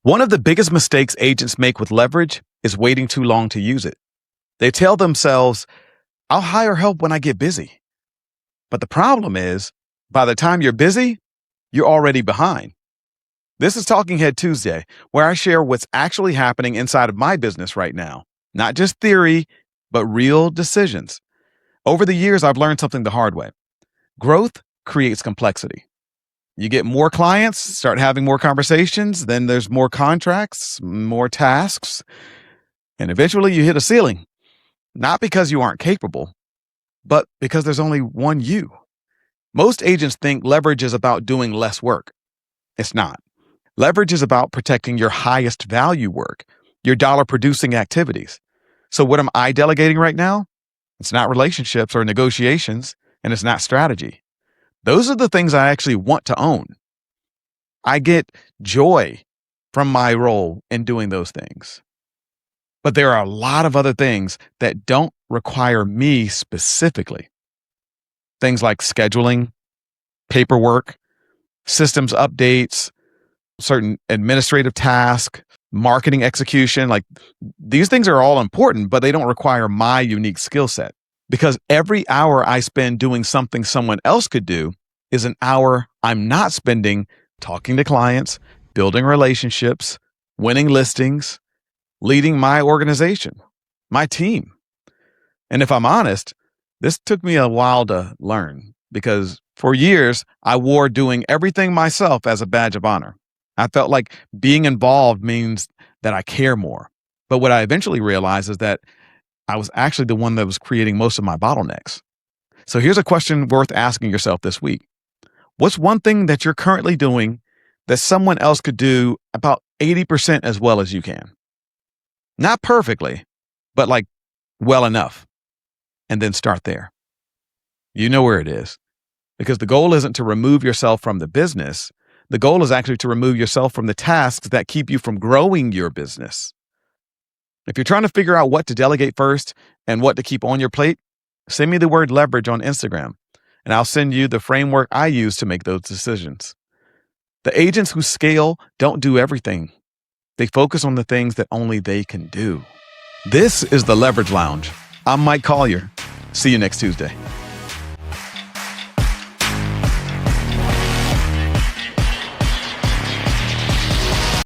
One of the biggest mistakes agents make with leverage is waiting too long to use it. They tell themselves, I'll hire help when I get busy. But the problem is, by the time you're busy, you're already behind. This is Talking Head Tuesday, where I share what's actually happening inside of my business right now. Not just theory, but real decisions. Over the years, I've learned something the hard way. Growth creates complexity. You get more clients, start having more conversations, then there's more contracts, more tasks, and eventually you hit a ceiling. Not because you aren't capable, but because there's only one you. Most agents think leverage is about doing less work. It's not. Leverage is about protecting your highest value work, your dollar producing activities. So what am I delegating right now? It's not relationships or negotiations, and it's not strategy. Those are the things I actually want to own. I get joy from my role in doing those things. But there are a lot of other things that don't require me specifically. Things like scheduling, paperwork, systems updates, certain administrative tasks, marketing execution. Like these things are all important, but they don't require my unique skill set. Because every hour I spend doing something someone else could do is an hour I'm not spending talking to clients, building relationships, winning listings, leading my organization, my team. And if I'm honest, this took me a while to learn because for years I wore doing everything myself as a badge of honor. I felt like being involved means that I care more. But what I eventually realized is that I was actually the one that was creating most of my bottlenecks. So here's a question worth asking yourself this week. What's one thing that you're currently doing that someone else could do about 80% as well as you can? Not perfectly, but like well enough. And then start there. You know where it is. Because the goal isn't to remove yourself from the business. The goal is actually to remove yourself from the tasks that keep you from growing your business. If you're trying to figure out what to delegate first and what to keep on your plate, send me the word leverage on Instagram, and I'll send you the framework I use to make those decisions. The agents who scale don't do everything. They focus on the things that only they can do. This is the Leverage Lounge. I'm Mike Collier. See you next Tuesday.